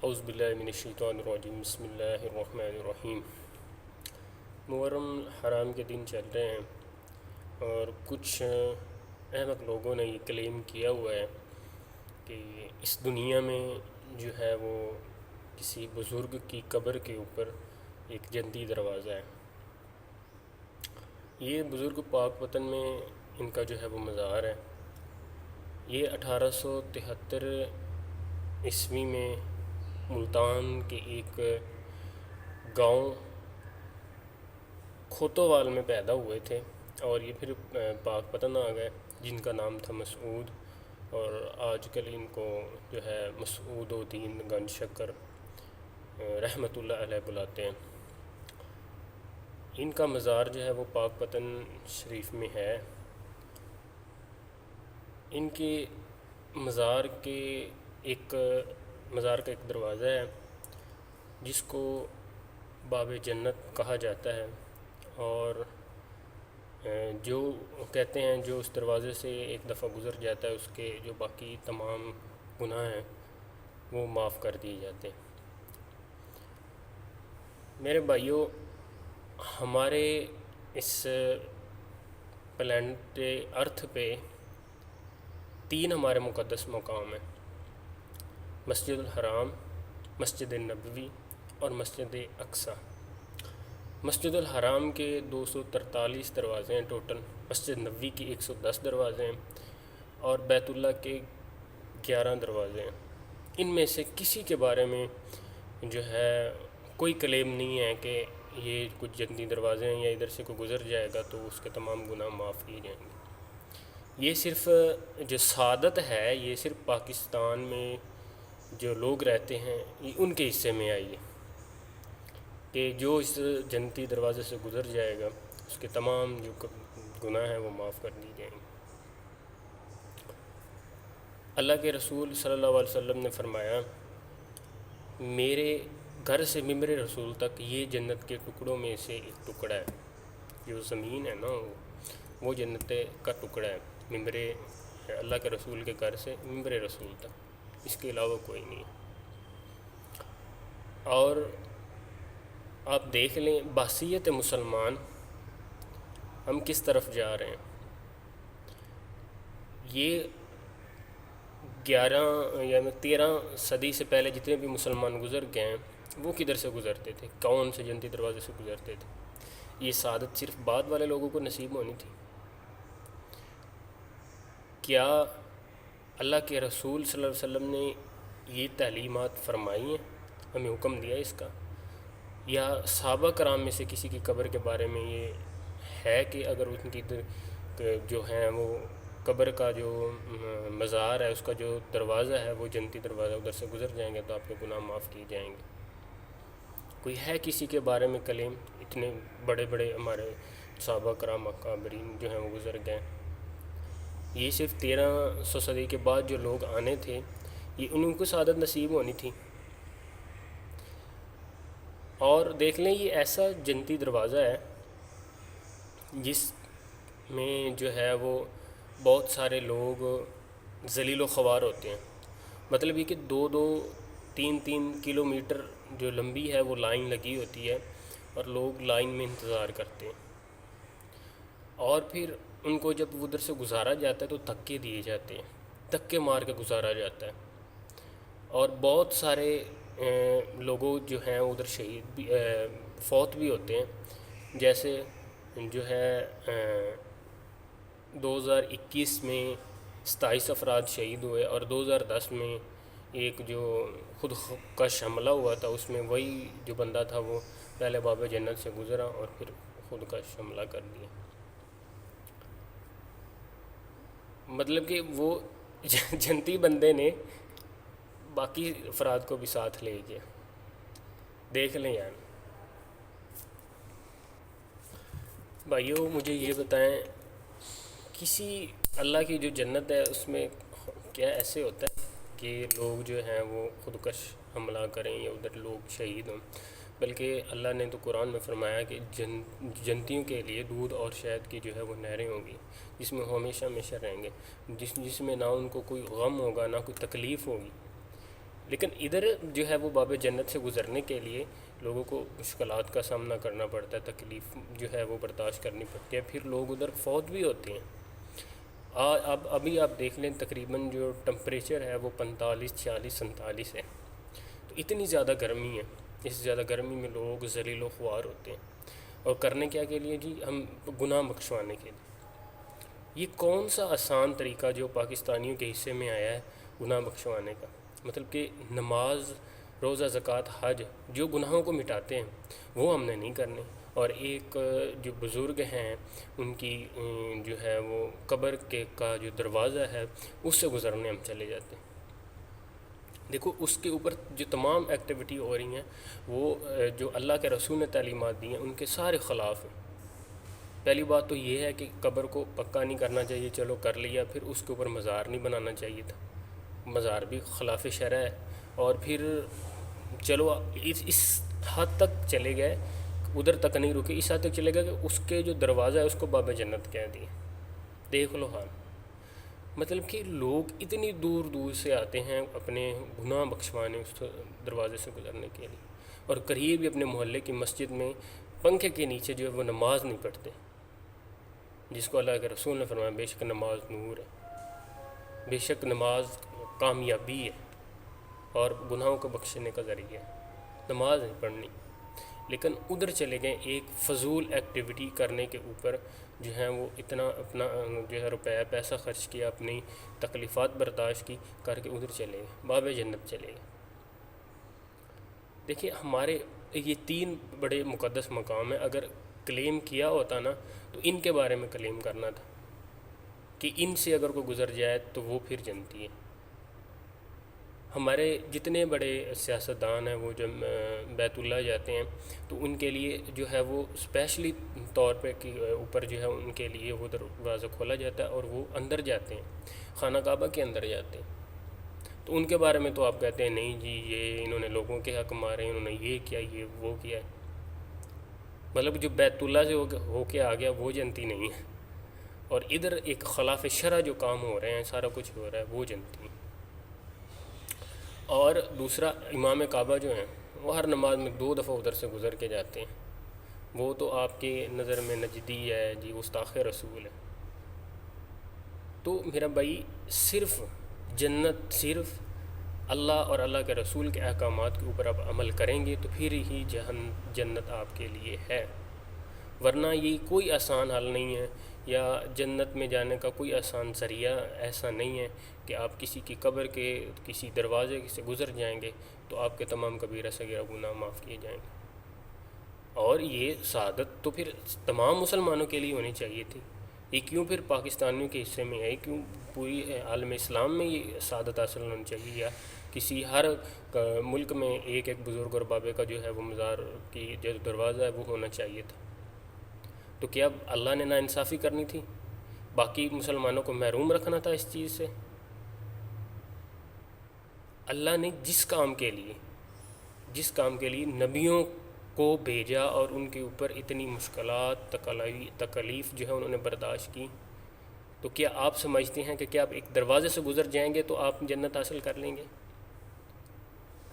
اعوذ باللہ من الشیطان الرجیم بسم اللہ الرحمن الرحیم۔ محرم حرام کے دن چل رہے ہیں اور کچھ احمق لوگوں نے یہ کلیم کیا ہوا ہے کہ اس دنیا میں جو ہے وہ کسی بزرگ کی قبر کے اوپر ایک جنتی دروازہ ہے۔ یہ بزرگ پاک وطن میں ان کا جو ہے وہ مزار ہے۔ یہ 1873 عیسوی میں ملتان کے ایک گاؤں کھوتوال میں پیدا ہوئے تھے اور یہ پھر پاک وطن آ گئے، جن کا نام تھا مسعود، اور آج کل ان کو جو ہے مسعود الدین گنج شکر رحمۃ اللہ علیہ بلاتے ہیں۔ ان کا مزار جو ہے وہ پاک وطن شریف میں ہے۔ ان کے مزار کا ایک دروازہ ہے جس کو باب جنت کہا جاتا ہے، اور جو کہتے ہیں جو اس دروازے سے ایک دفعہ گزر جاتا ہے اس کے جو باقی تمام گناہ ہیں وہ معاف کر دیے جاتے ہیں۔ میرے بھائیوں، ہمارے اس پلانٹ ارتھ پہ 3 ہمارے مقدس مقام ہیں: مسجد الحرام، مسجد نبوی اور مسجد اقصیٰ۔ مسجد الحرام کے 243 دروازے ہیں ٹوٹل، مسجد نبوی کے 110 دروازے ہیں اور بیت اللہ کے 11 دروازے ہیں۔ ان میں سے کسی کے بارے میں جو ہے کوئی کلیم نہیں ہے کہ یہ کچھ جنتی دروازے ہیں یا ادھر سے کوئی گزر جائے گا تو اس کے تمام گناہ معاف کیے جائیں گے۔ یہ صرف جو سعادت ہے یہ صرف پاکستان میں جو لوگ رہتے ہیں یہ ان کے حصے میں آئی ہے کہ جو اس جنتی دروازے سے گزر جائے گا اس کے تمام جو گناہ ہیں وہ معاف کر دی جائیں گے۔ اللہ کے رسول صلی اللہ علیہ وسلم نے فرمایا، میرے گھر سے ممبر رسول تک یہ جنت کے ٹکڑوں میں سے ایک ٹکڑا ہے۔ جو زمین ہے نا وہ جنت کا ٹکڑا ہے، ممبر اللہ کے رسول کے گھر سے ممبر رسول تک، اس کے علاوہ کوئی نہیں ہے۔ اور آپ دیکھ لیں بحثیت مسلمان ہم کس طرف جا رہے ہیں۔ یہ 13 صدی سے پہلے جتنے بھی مسلمان گزر گئے ہیں وہ کدھر سے گزرتے تھے، کون سے جنتی دروازے سے گزرتے تھے؟ یہ سعادت صرف بعد والے لوگوں کو نصیب ہونی تھی؟ کیا اللہ کے رسول صلی اللہ علیہ وسلم نے یہ تعلیمات فرمائی ہیں، ہمیں حکم دیا اس کا؟ یا صحابہ کرام میں سے کسی کی قبر کے بارے میں یہ ہے کہ اگر ان کی جو ہیں وہ قبر کا جو مزار ہے اس کا جو دروازہ ہے وہ جنتی دروازہ ادھر سے گزر جائیں گے تو آپ کے گناہ معاف کیے جائیں گے؟ کوئی ہے کسی کے بارے میں کلیم؟ اتنے بڑے بڑے ہمارے صحابہ کرام اکابرین جو ہیں وہ گزر گئے۔ یہ صرف 1300 صدی کے بعد جو لوگ آنے تھے یہ ان کو سعادت نصیب ہونی تھی۔ اور دیکھ لیں یہ ایسا جنتی دروازہ ہے جس میں جو ہے وہ بہت سارے لوگ ذلیل و خوار ہوتے ہیں۔ مطلب یہ کہ 2-3 کلومیٹر جو لمبی ہے وہ لائن لگی ہوتی ہے اور لوگ لائن میں انتظار کرتے ہیں، اور پھر ان کو جب ادھر سے گزارا جاتا ہے تو دھکے دیے جاتے ہیں، دھکے مار کے گزارا جاتا ہے، اور بہت سارے لوگوں جو ہیں ادھر شہید بھی فوت بھی ہوتے ہیں۔ جیسے جو ہے 2021 میں 27 افراد شہید ہوئے، اور 2010 میں ایک جو خود کش حملہ ہوا تھا اس میں وہی جو بندہ تھا وہ پہلے باب جنت سے گزرا اور پھر خود کش حملہ کر دیا۔ مطلب کہ وہ جنتی بندے نے باقی افراد کو بھی ساتھ لے گیا۔ دیکھ لیں یار بھائیو، مجھے یہ بتائیں کسی اللہ کی جو جنت ہے اس میں کیا ایسے ہوتا ہے کہ لوگ جو ہیں وہ خودکش حملہ کریں یا ادھر لوگ شہید ہوں؟ بلکہ اللہ نے تو قرآن میں فرمایا کہ جنتیوں کے لیے دودھ اور شہد کی جو ہے وہ نہریں ہوں گی جس میں ہمیشہ ہمیشہ رہیں گے، جس میں نہ ان کو کوئی غم ہوگا نہ کوئی تکلیف ہوگی۔ لیکن ادھر جو ہے وہ باب جنت سے گزرنے کے لیے لوگوں کو مشکلات کا سامنا کرنا پڑتا ہے، تکلیف جو ہے وہ برداشت کرنی پڑتی ہے، پھر لوگ ادھر فوت بھی ہوتے ہیں۔ ابھی آپ دیکھ لیں تقریباً جو ٹمپریچر ہے وہ 45 46 47 ہے، تو اتنی زیادہ گرمی ہے، اس زیادہ گرمی میں لوگ ذلیل و خوار ہوتے ہیں، اور کرنے کیا کے لیے جی؟ ہم گناہ بخشوانے کے لیے۔ یہ کون سا آسان طریقہ جو پاکستانیوں کے حصے میں آیا ہے گناہ بخشوانے کا؟ مطلب کہ نماز، روزہ، زکوٰۃ، حج جو گناہوں کو مٹاتے ہیں وہ ہم نے نہیں کرنے، اور ایک جو بزرگ ہیں ان کی جو ہے وہ قبر کا جو دروازہ ہے اس سے گزرنے ہم چلے جاتے ہیں۔ دیکھو اس کے اوپر جو تمام ایکٹیویٹی ہو رہی ہیں وہ جو اللہ کے رسول نے تعلیمات دی ہیں ان کے سارے خلاف ہیں۔ پہلی بات تو یہ ہے کہ قبر کو پکا نہیں کرنا چاہیے، چلو کر لیا، پھر اس کے اوپر مزار نہیں بنانا چاہیے تھا، مزار بھی خلاف شرع ہے۔ اور پھر چلو اس حد تک چلے گئے، ادھر تک نہیں رکے، اس حد تک چلے گئے کہ اس کے جو دروازہ ہے اس کو باب جنت کہہ دیا۔ دیکھ لو حال، مطلب کہ لوگ اتنی دور دور سے آتے ہیں اپنے گناہ بخشوانے اس دروازے سے گزرنے کے لیے، اور قریب ہی اپنے محلے کی مسجد میں پنکھے کے نیچے جو ہے وہ نماز نہیں پڑھتے، جس کو اللہ کے رسول نے فرمایا بے شک نماز نور ہے، بے شک نماز کامیابی ہے اور گناہوں کو بخشنے کا ذریعہ ہے، نماز نہیں پڑھنی۔ لیکن ادھر چلے گئے ایک فضول ایکٹیویٹی کرنے کے اوپر، جو ہے وہ اتنا اپنا جو ہے روپیہ پیسہ خرچ کیا، اپنی تکلیفات برداشت کی کر کے ادھر چلے گئے، باب جنت چلے گئے۔ دیکھیے ہمارے یہ 3 بڑے مقدس مقام ہیں، اگر کلیم کیا ہوتا نا تو ان کے بارے میں کلیم کرنا تھا کہ ان سے اگر کوئی گزر جائے تو وہ پھر جنتی ہے۔ ہمارے جتنے بڑے سیاستدان ہیں وہ جب بیت اللہ جاتے ہیں تو ان کے لیے جو ہے وہ اسپیشلی طور پہ کہ اوپر جو ہے ان کے لیے وہ دروازہ کھولا جاتا ہے اور وہ اندر جاتے ہیں، خانہ کعبہ کے اندر جاتے ہیں۔ تو ان کے بارے میں تو آپ کہتے ہیں نہیں جی یہ انہوں نے لوگوں کے حق مارے، انہوں نے یہ کیا، یہ وہ کیا ہے۔ مطلب جو بیت اللہ سے ہو کے آ گیا وہ جنتی نہیں ہے، اور ادھر ایک خلاف شرع جو کام ہو رہے ہیں، سارا کچھ ہو رہا ہے، وہ جنتی ہیں۔ اور دوسرا امام کعبہ جو ہیں وہ ہر نماز میں 2 دفعہ ادھر سے گزر کے جاتے ہیں، وہ تو آپ کی نظر میں نجدی ہے جی، گستاخ رسول ہے۔ تو میرا بھائی صرف جنت صرف اللہ اور اللہ کے رسول کے احکامات کے اوپر آپ عمل کریں گے تو پھر ہی جنت آپ کے لیے ہے، ورنہ یہ کوئی آسان حل نہیں ہے، یا جنت میں جانے کا کوئی آسان ذریعہ ایسا نہیں ہے کہ آپ کسی کی قبر کے کسی دروازے سے گزر جائیں گے تو آپ کے تمام کبیرہ صغیرہ گناہ معاف کیے جائیں گے۔ اور یہ سعادت تو پھر تمام مسلمانوں کے لیے ہونی چاہیے تھی، یہ کیوں پھر پاکستانیوں کے حصے میں ہے؟ کیوں پوری عالم اسلام میں یہ سعادت حاصل ہونی چاہیے، یا کسی ہر ملک میں ایک بزرگ اور بابے کا جو ہے وہ مزار کی جو دروازہ ہے وہ ہونا چاہیے تھا؟ تو کیا اللہ نے ناانصافی کرنی تھی، باقی مسلمانوں کو محروم رکھنا تھا اس چیز سے؟ اللہ نے جس کام کے لیے نبیوں کو بھیجا اور ان کے اوپر اتنی مشکلات تکلیف جو ہے انہوں نے برداشت کی، تو کیا آپ سمجھتے ہیں کہ کیا آپ ایک دروازے سے گزر جائیں گے تو آپ جنت حاصل کر لیں گے؟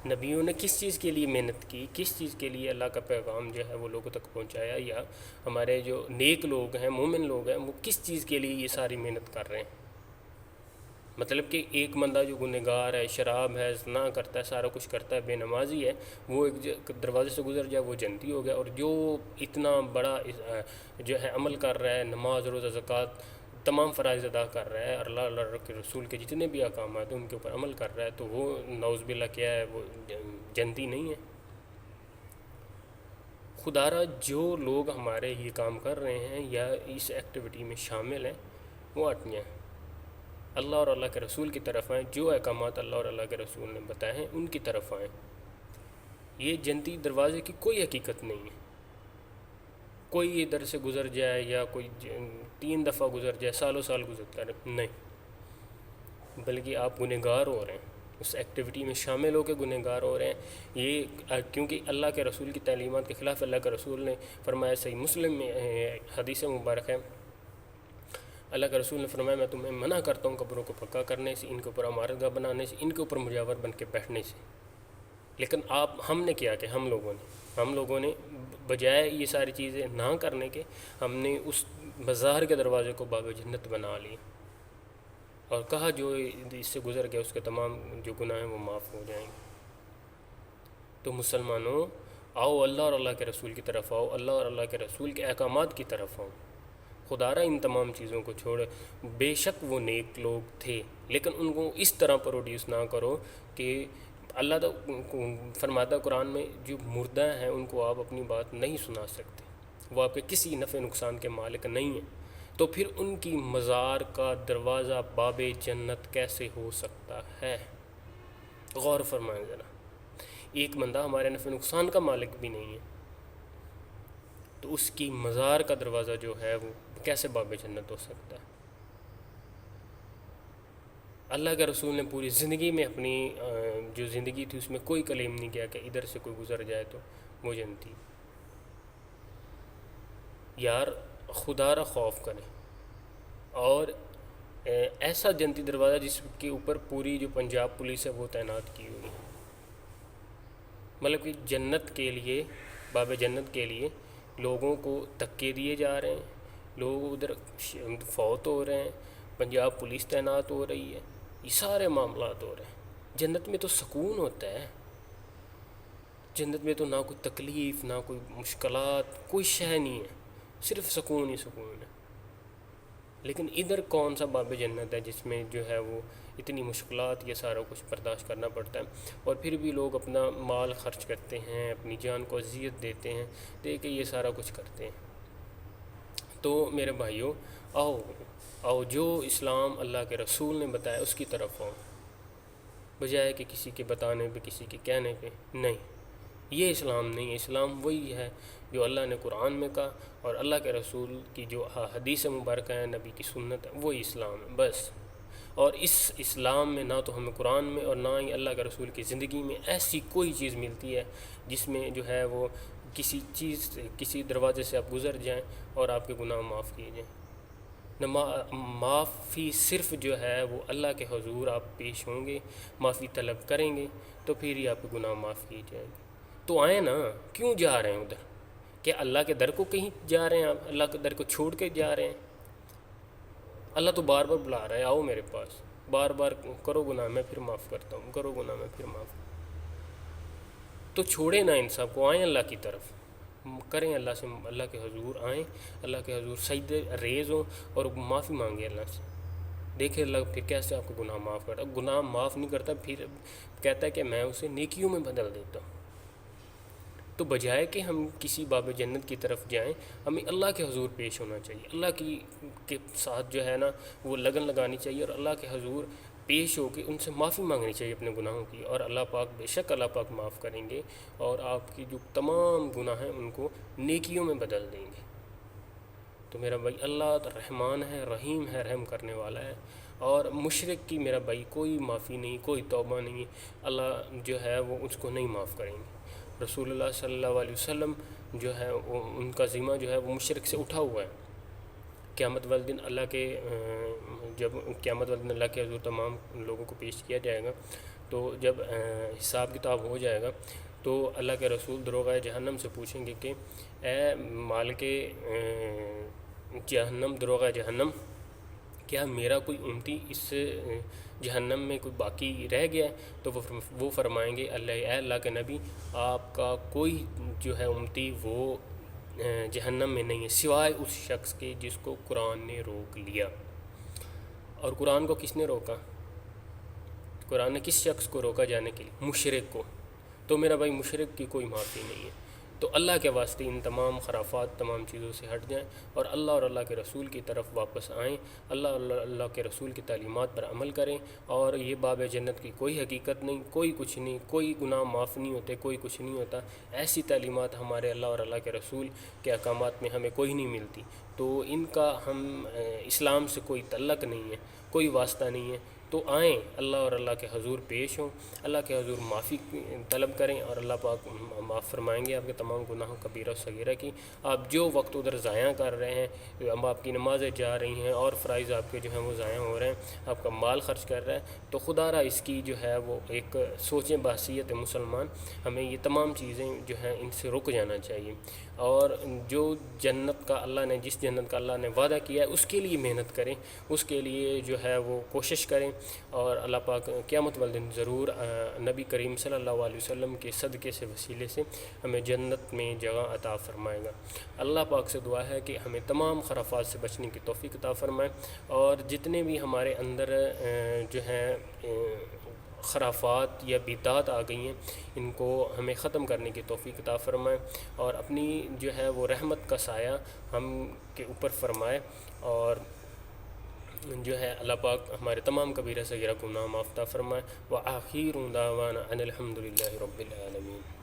نبیوں نے کس چیز کے لیے محنت کی، کس چیز کے لیے اللہ کا پیغام جو ہے وہ لوگوں تک پہنچایا، یا ہمارے جو نیک لوگ ہیں، مومن لوگ ہیں، وہ کس چیز کے لیے یہ ساری محنت کر رہے ہیں؟ مطلب کہ ایک بندہ جو گنہگار ہے، شراب ہے، زنا کرتا ہے، سارا کچھ کرتا ہے، بے نمازی ہے، وہ ایک دروازے سے گزر جائے وہ جنتی ہو گیا، اور جو اتنا بڑا جو ہے عمل کر رہا ہے، نماز، روزہ، زکوٰۃ، تمام فرائض ادا کر رہا ہے، اور اللہ کے رسول کے جتنے بھی احکامات ہیں ان کے اوپر عمل کر رہا ہے، تو وہ نعوذ باللہ کیا ہے، وہ جنتی نہیں ہے؟ خدا را جو لوگ ہمارے یہ کام کر رہے ہیں یا اس ایکٹیویٹی میں شامل ہیں وہ ہٹیاں اللہ اور اللہ کے رسول کی طرف آئیں، جو احکامات اللہ اور اللہ کے رسول نے بتائے ہیں ان کی طرف آئیں۔ یہ جنتی دروازے کی کوئی حقیقت نہیں ہے، کوئی ادھر سے گزر جائے یا کوئی 3 دفعہ گزر جائے، سالوں سال گزرتا رہے، نہیں، بلکہ آپ گنہگار ہو رہے ہیں، اس ایکٹیویٹی میں شامل ہو کے گنہگار ہو رہے ہیں۔ یہ کیونکہ اللہ کے رسول کی تعلیمات کے خلاف اللہ کے رسول نے فرمایا، صحیح مسلم میں حدیث مبارک ہے، اللہ کے رسول نے فرمایا میں تمہیں منع کرتا ہوں قبروں کو پکا کرنے سے، ان کے اوپر عمارت گاہ بنانے سے، ان کے اوپر مجاور بن کے بیٹھنے سے۔ لیکن ہم نے کیا کہ ہم لوگوں نے بجائے یہ ساری چیزیں نہ کرنے کے، ہم نے اس مزار کے دروازے کو باب جنت بنا لی اور کہا جو اس سے گزر گیا اس کے تمام جو گناہ ہیں وہ معاف ہو جائیں گے۔ تو مسلمانوں، آؤ اللہ اور اللہ کے رسول کی طرف آؤ، اللہ اور اللہ کے رسول کے احکامات کی طرف آؤ۔ خدا را ان تمام چیزوں کو چھوڑ، بے شک وہ نیک لوگ تھے لیکن ان کو اس طرح پروڈیوس نہ کرو کہ اللہ تو فرماتا قرآن میں جو مردہ ہیں ان کو آپ اپنی بات نہیں سنا سکتے، وہ آپ کے کسی نفع نقصان کے مالک نہیں ہیں، تو پھر ان کی مزار کا دروازہ باب جنت کیسے ہو سکتا ہے؟ غور فرمائیں ذرا، ایک بندہ ہمارے نفع نقصان کا مالک بھی نہیں ہے تو اس کی مزار کا دروازہ جو ہے وہ کیسے باب جنت ہو سکتا ہے؟ اللہ کے رسول نے پوری زندگی میں اپنی جو زندگی تھی اس میں کوئی کلیم نہیں کیا کہ ادھر سے کوئی گزر جائے تو وہ جنتی۔ یار خدا را خوف کریں اور ایسا جنتی دروازہ جس کے اوپر پوری جو پنجاب پولیس ہے وہ تعینات کی ہوئی، مطلب کہ جنت کے لیے، باب جنت کے لیے لوگوں کو دھکے دیے جا رہے ہیں، لوگ ادھر فوت ہو رہے ہیں، پنجاب پولیس تعینات ہو رہی ہے، یہ سارے معاملات ہو رہے ہیں۔ جنت میں تو سکون ہوتا ہے، جنت میں تو نہ کوئی تکلیف نہ کوئی مشکلات، کوئی شے نہیں ہے، صرف سکون ہی سکون ہے۔ لیکن ادھر کون سا باب جنت ہے جس میں جو ہے وہ اتنی مشکلات یہ سارا کچھ برداشت کرنا پڑتا ہے، اور پھر بھی لوگ اپنا مال خرچ کرتے ہیں، اپنی جان کو اذیت دیتے ہیں، دے کے یہ سارا کچھ کرتے ہیں۔ تو میرے بھائیوں، آؤ جو اسلام اللہ کے رسول نے بتایا اس کی طرف آؤ، بجائے کہ کسی کے بتانے پہ، کسی کے کہنے پہ۔ نہیں، یہ اسلام نہیں ہے، اسلام وہی ہے جو اللہ نے قرآن میں کہا اور اللہ کے رسول کی جو حدیث مبارکہ ہیں، نبی کی سنت ہے، وہی اسلام ہے بس۔ اور اس اسلام میں نہ تو ہمیں قرآن میں اور نہ ہی اللہ کے رسول کی زندگی میں ایسی کوئی چیز ملتی ہے جس میں جو ہے وہ کسی دروازے سے آپ گزر جائیں اور آپ کے گناہ معاف کیے جائیں۔ معافی صرف جو ہے وہ اللہ کے حضور آپ پیش ہوں گے، معافی طلب کریں گے تو پھر ہی آپ کے گناہ معاف کیے جائیں گے۔ تو آئیں نا، کیوں جا رہے ہیں ادھر؟ کہ اللہ کے در کو کہیں جا رہے ہیں آپ؟ اللہ کے در کو چھوڑ کے جا رہے ہیں؟ اللہ تو بار بار بلا رہا ہے، آؤ میرے پاس، بار بار کرو گناہ میں پھر معاف کرتا ہوں، کرو گناہ میں پھر معاف۔ تو چھوڑیں نا ان سب کو، آئیں اللہ کی طرف، کریں اللہ کے حضور آئیں، اللہ کے حضور سجدے ریز ہوں اور معافی مانگے اللہ سے۔ دیکھیں اللہ پھر کیسے آپ کو گناہ معاف کرتا، گناہ معاف نہیں کرتا، پھر کہتا ہے کہ میں اسے نیکیوں میں بدل دیتا ہوں۔ تو بجائے کہ ہم کسی باب جنت کی طرف جائیں، ہمیں اللہ کے حضور پیش ہونا چاہیے، اللہ کے ساتھ جو ہے نا وہ لگن لگانی چاہیے اور اللہ کے حضور پیش ہو کے ان سے معافی مانگنی چاہیے اپنے گناہوں کی، اور اللہ پاک بے شک اللہ پاک معاف کریں گے اور آپ کی جو تمام گناہ ہیں ان کو نیکیوں میں بدل دیں گے۔ تو میرا بھائی، اللہ رحمان ہے، رحیم ہے، رحم کرنے والا ہے، اور مشرک کی میرا بھائی کوئی معافی نہیں، کوئی توبہ نہیں، اللہ جو ہے وہ اس کو نہیں معاف کریں گے۔ رسول اللہ صلی اللہ علیہ وسلم جو ہے ان کا ذمہ جو ہے وہ مشرک سے اٹھا ہوا ہے۔ قیامت والے دن اللہ کے جب قیامت والے دن اللہ کے حضور تمام لوگوں کو پیش کیا جائے گا، تو جب حساب کتاب ہو جائے گا تو اللہ کے رسول دروغہ جہنم سے پوچھیں گے کہ اے مالک جہنم، دروغہ جہنم، کیا میرا کوئی امتی اس جہنم میں کوئی باقی رہ گیا ہے؟ تو وہ فرمائیں گے اے اللہ کے نبی، آپ کا کوئی جو ہے امتی وہ جہنم میں نہیں ہے سوائے اس شخص کے جس کو قرآن نے روک لیا۔ اور قرآن کو کس نے روکا؟ قرآن نے کس شخص کو روکا جانے کے لیے؟ مشرک کو۔ تو میرا بھائی مشرک کی کوئی معافی نہیں ہے۔ تو اللہ کے واسطے ان تمام خرافات، تمام چیزوں سے ہٹ جائیں اور اللہ کے رسول کی طرف واپس آئیں، اللہ کے رسول کی تعلیمات پر عمل کریں، اور یہ باب جنت کی کوئی حقیقت نہیں، کوئی کچھ نہیں، کوئی گناہ معاف نہیں ہوتے، کوئی کچھ نہیں ہوتا، ایسی تعلیمات ہمارے اللہ کے رسول کے احکامات میں ہمیں کوئی نہیں ملتی۔ تو ان کا ہم اسلام سے کوئی تعلق نہیں ہے، کوئی واسطہ نہیں ہے، تو آئیں اللہ اور اللہ کے حضور پیش ہوں، اللہ کے حضور معافی طلب کریں، اور اللہ پاک معاف فرمائیں گے آپ کے تمام گناہوں کبیرہ و صغیرہ کی۔ آپ جو وقت ادھر ضائع کر رہے ہیں، اب آپ کی نمازیں جا رہی ہیں اور فرائض آپ کے جو ہیں وہ ضائع ہو رہے ہیں، آپ کا مال خرچ کر رہا ہے، تو خدا را اس کی جو ہے وہ ایک سوچیں بحیثیت مسلمان ہمیں یہ تمام چیزیں جو ہیں ان سے رک جانا چاہیے، اور جو جنت کا اللہ نے جس جنت کا اللہ نے وعدہ کیا ہے اس کے لیے محنت کریں، اس کے لیے جو ہے وہ کوشش کریں، اور اللہ پاک قیامت والے دن ضرور نبی کریم صلی اللہ علیہ وسلم کے صدقے سے وسیلے سے ہمیں جنت میں جگہ عطا فرمائے گا۔ اللہ پاک سے دعا ہے کہ ہمیں تمام خرافات سے بچنے کی توفیق عطا فرمائے، اور جتنے بھی ہمارے اندر جو ہیں خرافات یا بدعات آ گئی ہیں ان کو ہمیں ختم کرنے کی توفیق عطا فرمائے، اور اپنی جو ہے وہ رحمت کا سایہ ہم کے اوپر فرمائے، اور جو ہے اللہ پاک ہمارے تمام کبیرہ صغیرہ گناہ معاف عطا فرمائے۔ وآخر دعوانا ان الحمد للہ رب العالمین۔